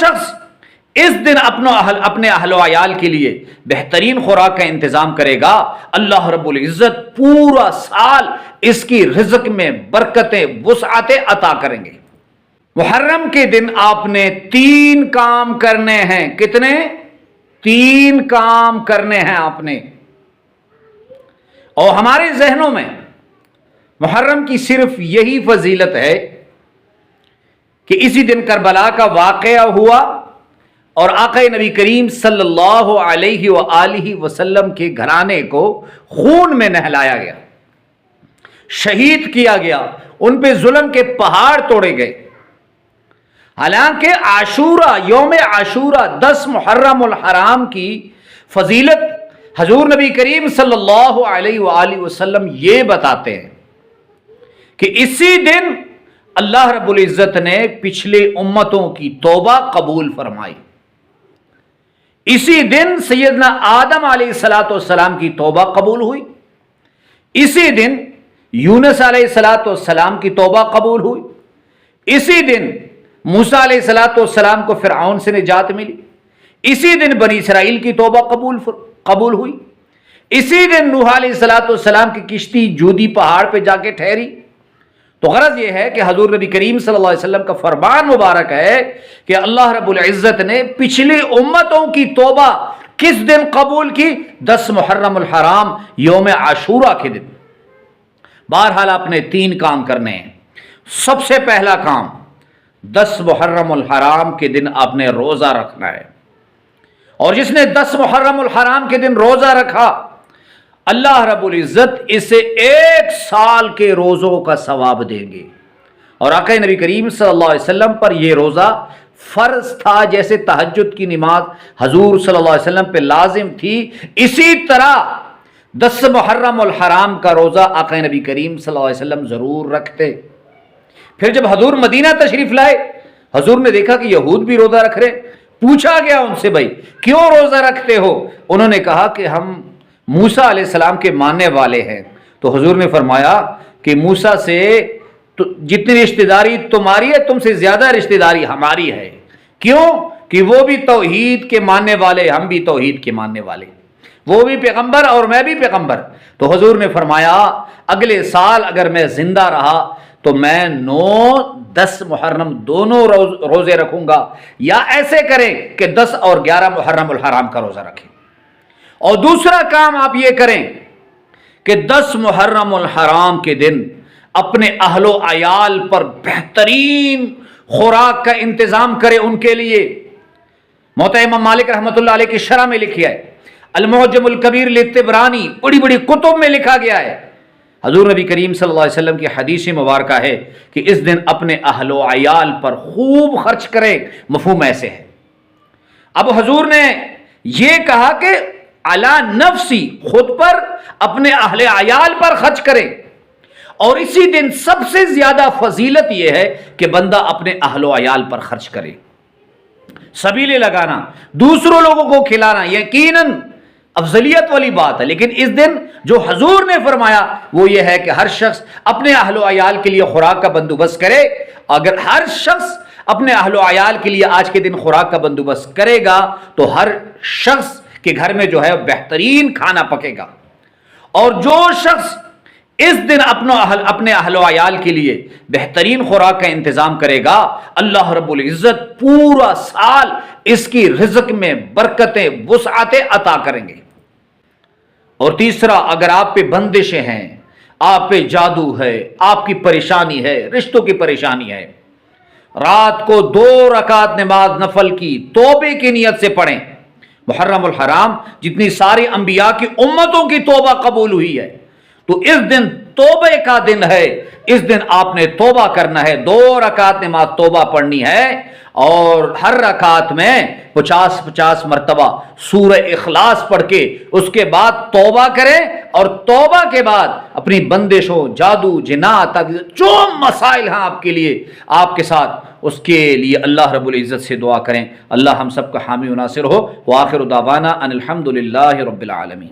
شخص اس دن اپنے اہل و عیال کے لیے بہترین خوراک کا انتظام کرے گا، اللہ رب العزت پورا سال اس کی رزق میں برکتیں، وسعتیں عطا کریں گے۔ محرم کے دن آپ نے 3 کام کرنے ہیں۔ کتنے؟ 3 کام کرنے ہیں آپ نے۔ اور ہمارے ذہنوں میں محرم کی صرف یہی فضیلت ہے کہ اسی دن کربلا کا واقعہ ہوا اور آقا نبی کریم صلی اللہ علیہ وآلہ وسلم کے گھرانے کو خون میں نہلایا گیا، شہید کیا گیا، ان پہ ظلم کے پہاڑ توڑے گئے۔ حالانکہ عاشورہ، یوم عاشورہ 10 محرم الحرام کی فضیلت حضور نبی کریم صلی اللہ علیہ وآلہ وسلم یہ بتاتے ہیں کہ اسی دن اللہ رب العزت نے پچھلے امتوں کی توبہ قبول فرمائی۔ اسی دن سیدنا آدم علیہ السلام کی توبہ قبول ہوئی، اسی دن یونس علیہ السلام کی توبہ قبول ہوئی، اسی دن موسیٰ علیہ السلام کو فرعون سے نجات ملی، اسی دن بنی اسرائیل کی توبہ قبول ہوئی، اسی دن نوح علیہ السلام کی کشتی جودی پہاڑ پہ جا کے ٹھہری۔ تو غرض یہ ہے کہ حضور نبی کریم صلی اللہ علیہ وسلم کا فرمان مبارک ہے کہ اللہ رب العزت نے پچھلی امتوں کی توبہ کس دن قبول کی؟ 10 محرم الحرام یوم عاشورہ کے دن۔ بہرحال آپ نے 3 کام کرنے ہیں۔ سب سے پہلا کام، 10 محرم الحرام کے دن آپ نے روزہ رکھنا ہے، اور جس نے 10 محرم الحرام کے دن روزہ رکھا اللہ رب العزت اسے 1 سال کے روزوں کا ثواب دیں گے۔ اور آقا نبی کریم صلی اللہ علیہ وسلم پر یہ روزہ فرض تھا، جیسے تہجد کی نماز حضور صلی اللہ علیہ وسلم پہ لازم تھی، اسی طرح 10 محرم الحرام کا روزہ آقا نبی کریم صلی اللہ علیہ وسلم ضرور رکھتے۔ پھر جب حضور مدینہ تشریف لائے، حضور نے دیکھا کہ یہود بھی روزہ رکھ رہے، پوچھا گیا ان سے، بھائی کیوں روزہ رکھتے ہو؟ انہوں نے کہا کہ ہم موسیٰ علیہ السلام کے ماننے والے ہیں۔ تو حضور نے فرمایا کہ موسیٰ سے جتنی رشتہ داری تمہاری ہے، تم سے زیادہ رشتہ داری ہماری ہے۔ کیوں؟ کہ وہ بھی توحید کے ماننے والے، ہم بھی توحید کے ماننے والے، وہ بھی پیغمبر اور میں بھی پیغمبر۔ تو حضور نے فرمایا اگلے سال اگر میں زندہ رہا تو میں 9، 10 محرم دونوں روزے رکھوں گا، یا ایسے کریں کہ 10 اور 11 محرم الحرام کا روزہ رکھیں۔ اور دوسرا کام آپ یہ کریں کہ 10 محرم الحرام کے دن اپنے اہل و عیال پر بہترین خوراک کا انتظام کریں ان کے لیے۔ موطا امام مالک رحمۃ اللہ علیہ کی شرح میں لکھا ہے، المعجم الکبیر للطبرانی، بڑی بڑی کتب میں لکھا گیا ہے، حضور نبی کریم صلی اللہ علیہ وسلم کی حدیث مبارکہ ہے کہ اس دن اپنے اہل و عیال پر خوب خرچ کریں۔ مفہوم ایسے ہے، اب حضور نے یہ کہا کہ علی نفسی، خود پر، اپنے اہل عیال پر خرچ کرے، اور اسی دن سب سے زیادہ فضیلت یہ ہے کہ بندہ اپنے اہل و عیال پر خرچ کرے، سبیلے لگانا، دوسروں لوگوں کو کھلانا یقیناً افضلیت والی بات ہے، لیکن اس دن جو حضور نے فرمایا وہ یہ ہے کہ ہر شخص اپنے اہل و عیال کے لیے خوراک کا بندوبست کرے۔ اگر ہر شخص اپنے اہل و عیال کے لیے آج کے دن خوراک کا بندوبست کرے گا تو ہر شخص کہ گھر میں جو ہے بہترین کھانا پکے گا، اور جو شخص اس دن اپنے اہل و عیال کے لیے بہترین خوراک کا انتظام کرے گا اللہ رب العزت پورا سال اس کی رزق میں برکتیں، وسعتیں عطا کریں گے۔ اور تیسرا، اگر آپ پہ بندشیں ہیں، آپ پہ جادو ہے، آپ کی پریشانی ہے، رشتوں کی پریشانی ہے، رات کو 2 رکعت نماز نفل کی توبے کی نیت سے پڑھیں۔ محرم الحرام جتنی ساری انبیاء کی امتوں کی توبہ قبول ہوئی ہے، تو اس دن توبے کا دن ہے، اس دن آپ نے توبہ کرنا ہے، 2 رکعت نماز توبہ پڑھنی ہے، اور ہر رکعت میں 50 مرتبہ سورہ اخلاص پڑھ کے اس کے بعد توبہ کریں، اور توبہ کے بعد اپنی بندشوں، جادو، جنات، جو مسائل ہیں آپ کے لیے، آپ کے ساتھ، اس کے لیے اللہ رب العزت سے دعا کریں۔ اللہ ہم سب کا حامی و ناصر ہو۔ وآخر دعوانا ان الحمد للہ رب العالمین۔